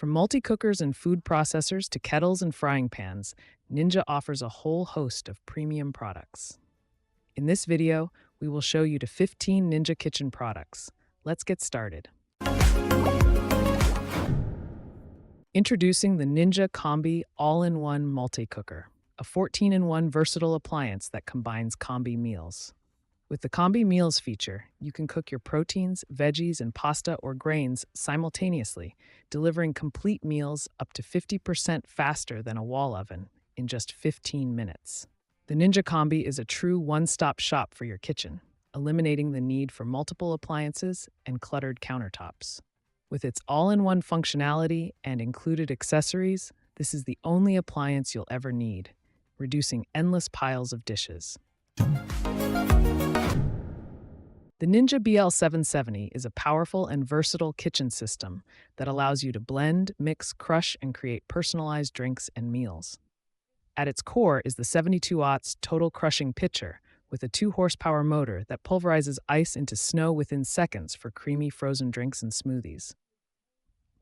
From multi-cookers and food processors to kettles and frying pans, Ninja offers a whole host of premium products. In this video, we will show you to 15 Ninja kitchen products. Let's get started. Introducing the Ninja Combi All-in-One Multi-Cooker, a 14-in-1 versatile appliance that combines Combi meals. With the Combi Meals feature, you can cook your proteins, veggies, and pasta or grains simultaneously, delivering complete meals up to 50% faster than a wall oven in just 15 minutes. The Ninja Combi is a true one-stop shop for your kitchen, eliminating the need for multiple appliances and cluttered countertops. With its all-in-one functionality and included accessories, this is the only appliance you'll ever need, reducing endless piles of dishes. The Ninja BL770 is a powerful and versatile kitchen system that allows you to blend, mix, crush, and create personalized drinks and meals. At its core is the 72-aughts total crushing pitcher with a 2-horsepower motor that pulverizes ice into snow within seconds for creamy frozen drinks and smoothies.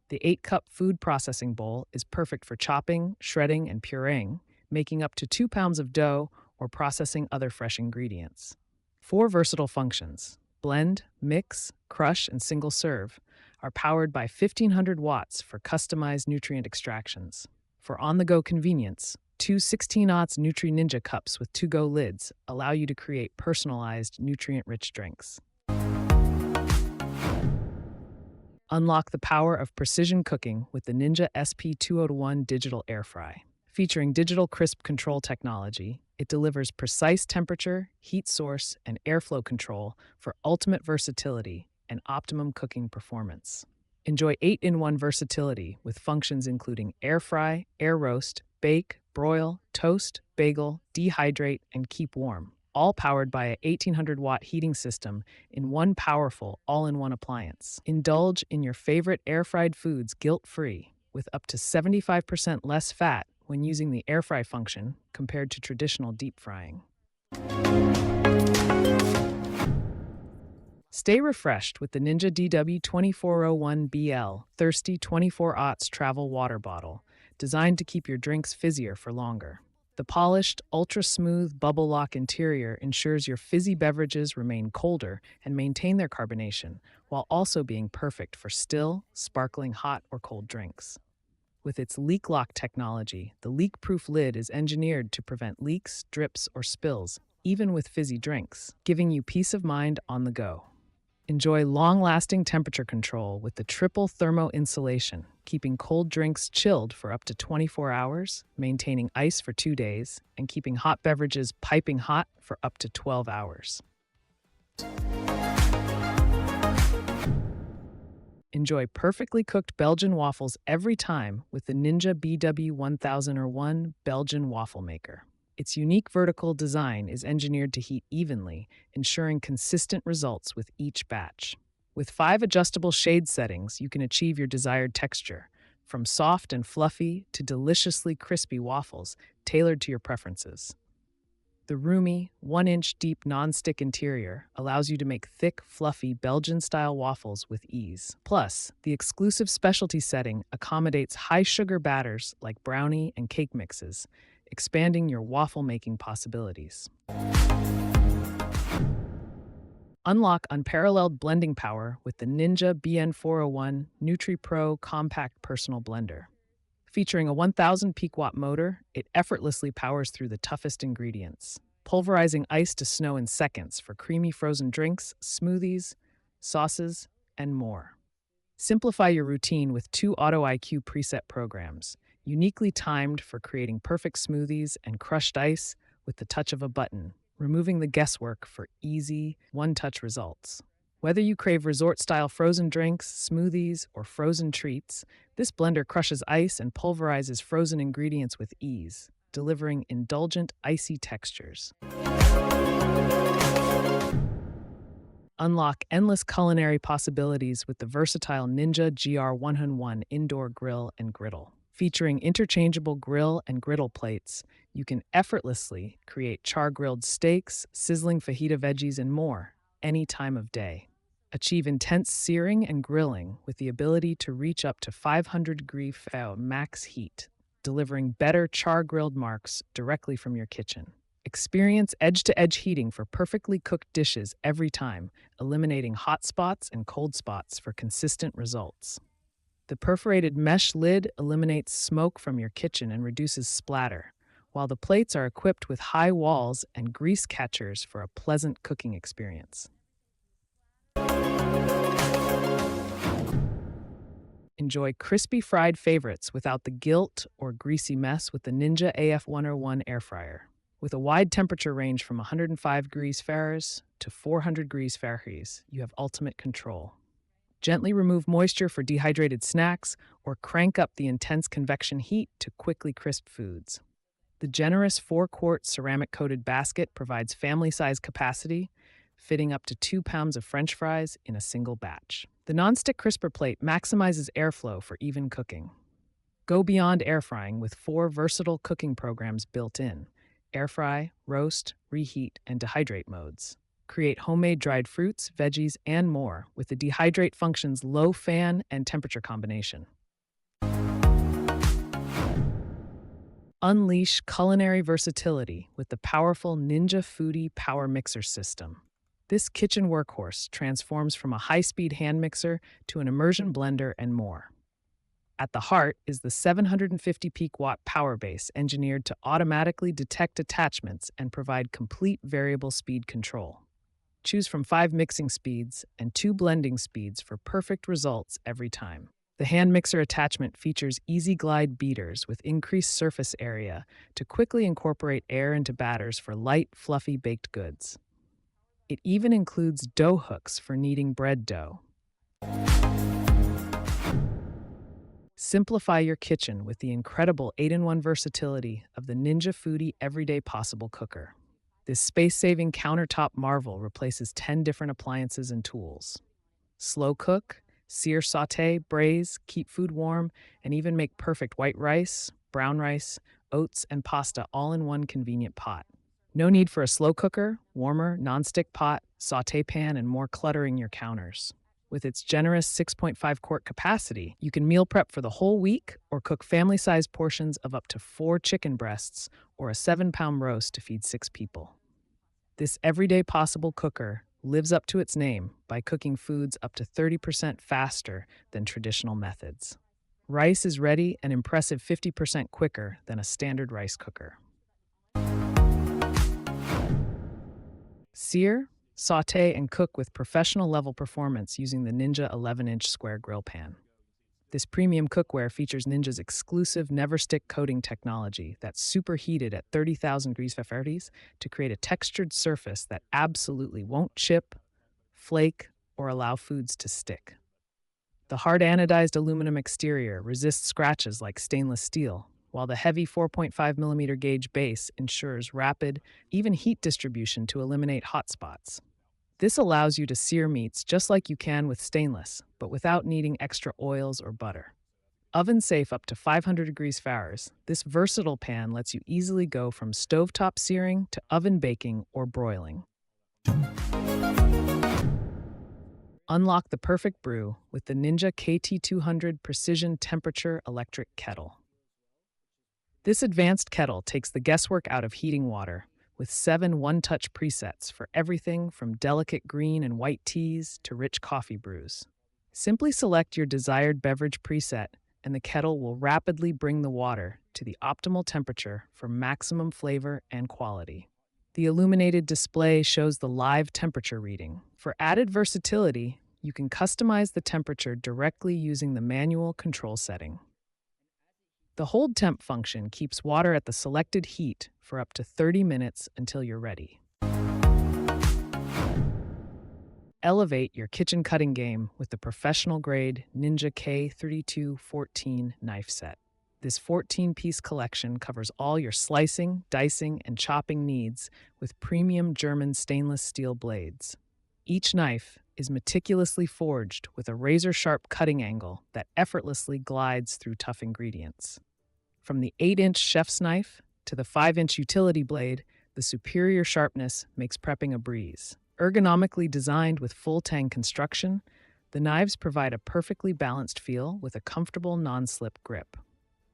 The 8-cup food processing bowl is perfect for chopping, shredding, and pureeing, making up to 2 pounds of dough or processing other fresh ingredients. 4 versatile functions, blend, mix, crush, and single serve, are powered by 1500 watts for customized nutrient extractions. For on-the-go convenience, 2 16-aughts Nutri Ninja cups with to-go lids allow you to create personalized, nutrient-rich drinks. Unlock the power of precision cooking with the Ninja SP201 Digital Air Fry. Featuring digital crisp control technology, it delivers precise temperature, heat source, and airflow control for ultimate versatility and optimum cooking performance. Enjoy 8-in-1 versatility with functions including air fry, air roast, bake, broil, toast, bagel, dehydrate, and keep warm, all powered by a 1800-watt heating system in one powerful all-in-one appliance. Indulge in your favorite air-fried foods guilt-free with up to 75% less fat when using the air fry function compared to traditional deep frying. Stay refreshed with the Ninja DW2401BL Thirsti 24-aughts travel water bottle, designed to keep your drinks fizzier for longer. The polished, ultra-smooth bubble lock interior ensures your fizzy beverages remain colder and maintain their carbonation, while also being perfect for still, sparkling hot or cold drinks. With its leak lock technology, the leak-proof lid is engineered to prevent leaks, drips, or spills, even with fizzy drinks, giving you peace of mind on the go. Enjoy long-lasting temperature control with the triple thermo insulation, keeping cold drinks chilled for up to 24 hours, maintaining ice for 2 days, and keeping hot beverages piping hot for up to 12 hours. Enjoy perfectly cooked Belgian waffles every time with the Ninja BW1001 Belgian waffle maker. Its unique vertical design is engineered to heat evenly, ensuring consistent results with each batch. With 5 adjustable shade settings, you can achieve your desired texture, from soft and fluffy to deliciously crispy waffles tailored to your preferences. The roomy, 1-inch deep non-stick interior allows you to make thick, fluffy Belgian-style waffles with ease. Plus, the exclusive specialty setting accommodates high-sugar batters like brownie and cake mixes, expanding your waffle-making possibilities. Unlock unparalleled blending power with the Ninja BN401 Nutri Pro Compact Personal Blender. Featuring a 1000 peak watt motor, it effortlessly powers through the toughest ingredients, pulverizing ice to snow in seconds for creamy frozen drinks, smoothies, sauces, and more. Simplify your routine with 2 Auto IQ preset programs, uniquely timed for creating perfect smoothies and crushed ice with the touch of a button, removing the guesswork for easy, one-touch results. Whether you crave resort-style frozen drinks, smoothies, or frozen treats, this blender crushes ice and pulverizes frozen ingredients with ease, delivering indulgent, icy textures. Unlock endless culinary possibilities with the versatile Ninja GR101 Indoor Grill and Griddle. Featuring interchangeable grill and griddle plates, you can effortlessly create char-grilled steaks, sizzling fajita veggies, and more, any time of day. Achieve intense searing and grilling with the ability to reach up to 500-degree max heat, delivering better char-grilled marks directly from your kitchen. Experience edge-to-edge heating for perfectly cooked dishes every time, eliminating hot spots and cold spots for consistent results. The perforated mesh lid eliminates smoke from your kitchen and reduces splatter, while the plates are equipped with high walls and grease catchers for a pleasant cooking experience. Enjoy crispy fried favorites without the guilt or greasy mess with the Ninja AF101 air fryer. With a wide temperature range from 105 degrees Fahrenheit to 400 degrees Fahrenheit, you have ultimate control. Gently remove moisture for dehydrated snacks or crank up the intense convection heat to quickly crisp foods. The generous 4-quart ceramic-coated basket provides family-size capacity, fitting up to 2 pounds of French fries in a single batch. The nonstick crisper plate maximizes airflow for even cooking. Go beyond air frying with 4 versatile cooking programs built in: air fry, roast, reheat, and dehydrate modes. Create homemade dried fruits, veggies, and more with the dehydrate function's low fan and temperature combination. Unleash culinary versatility with the powerful Ninja Foodi Power Mixer System. This kitchen workhorse transforms from a high-speed hand mixer to an immersion blender and more. At the heart is the 750 peak watt power base engineered to automatically detect attachments and provide complete variable speed control. Choose from 5 mixing speeds and 2 blending speeds for perfect results every time. The hand mixer attachment features easy glide beaters with increased surface area to quickly incorporate air into batters for light, fluffy baked goods. It even includes dough hooks for kneading bread dough. Simplify your kitchen with the incredible 8-in-1 versatility of the Ninja Foodi Everyday Possible Cooker. This space-saving countertop marvel replaces 10 different appliances and tools. Slow cook, sear, sauté, braise, keep food warm, and even make perfect white rice, brown rice, oats, and pasta all in one convenient pot. No need for a slow cooker, warmer, nonstick pot, sauté pan, and more cluttering your counters. With its generous 6.5-quart capacity, you can meal prep for the whole week or cook family-sized portions of up to 4 chicken breasts or a 7-pound roast to feed 6 people. This everyday possible cooker lives up to its name by cooking foods up to 30% faster than traditional methods. Rice is ready an impressive 50% quicker than a standard rice cooker. Sear, sauté, and cook with professional-level performance using the Ninja 11-inch square grill pan. This premium cookware features Ninja's exclusive never-stick coating technology that's superheated at 30,000 degrees Fahrenheit to create a textured surface that absolutely won't chip, flake, or allow foods to stick. The hard anodized aluminum exterior resists scratches like stainless steel, while the heavy 4.5mm gauge base ensures rapid, even heat distribution to eliminate hot spots. This allows you to sear meats just like you can with stainless, but without needing extra oils or butter. Oven safe up to 500 degrees Fahrenheit, this versatile pan lets you easily go from stovetop searing to oven baking or broiling. Unlock the perfect brew with the Ninja KT200 Precision Temperature Electric Kettle. This advanced kettle takes the guesswork out of heating water, with 7 one-touch presets for everything from delicate green and white teas to rich coffee brews. Simply select your desired beverage preset, and the kettle will rapidly bring the water to the optimal temperature for maximum flavor and quality. The illuminated display shows the live temperature reading. For added versatility, you can customize the temperature directly using the manual control setting. The hold temp function keeps water at the selected heat for up to 30 minutes until you're ready. Elevate your kitchen cutting game with the professional-grade Ninja K3214 knife set. This 14-piece collection covers all your slicing, dicing, and chopping needs with premium German stainless steel blades. Each knife is meticulously forged with a razor-sharp cutting angle that effortlessly glides through tough ingredients. From the 8-inch chef's knife to the 5-inch utility blade, the superior sharpness makes prepping a breeze. Ergonomically designed with full tang construction, the knives provide a perfectly balanced feel with a comfortable non-slip grip.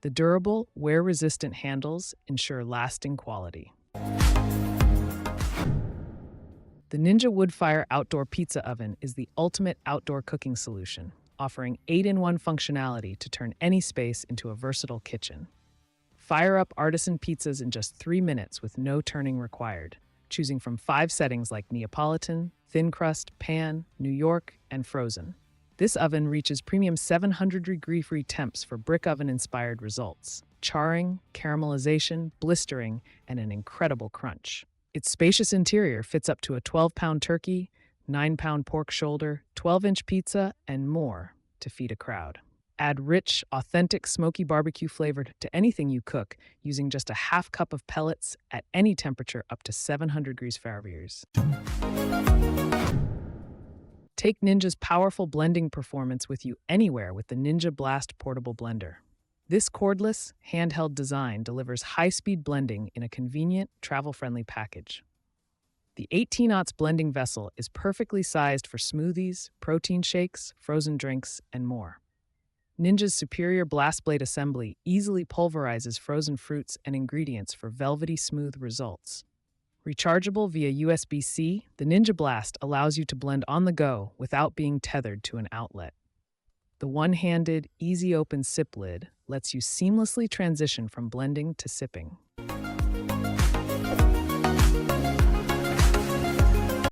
The durable, wear-resistant handles ensure lasting quality. The Ninja Woodfire Outdoor Pizza Oven is the ultimate outdoor cooking solution, offering 8-in-1 functionality to turn any space into a versatile kitchen. Fire up artisan pizzas in just 3 minutes with no turning required, choosing from 5 settings like Neapolitan, thin crust, pan, New York, and frozen. This oven reaches premium 700-degree temps for brick oven-inspired results: charring, caramelization, blistering, and an incredible crunch. Its spacious interior fits up to a 12-pound turkey, 9-pound pork shoulder, 12-inch pizza, and more to feed a crowd. Add rich, authentic smoky barbecue flavor to anything you cook using just a half cup of pellets at any temperature up to 700 degrees Fahrenheit. Take Ninja's powerful blending performance with you anywhere with the Ninja Blast Portable Blender. This cordless, handheld design delivers high-speed blending in a convenient, travel-friendly package. The 18-ounce blending vessel is perfectly sized for smoothies, protein shakes, frozen drinks, and more. Ninja's superior blast blade assembly easily pulverizes frozen fruits and ingredients for velvety smooth results. Rechargeable via USB-C, the Ninja Blast allows you to blend on the go without being tethered to an outlet. The one-handed, easy-open sip lid lets you seamlessly transition from blending to sipping.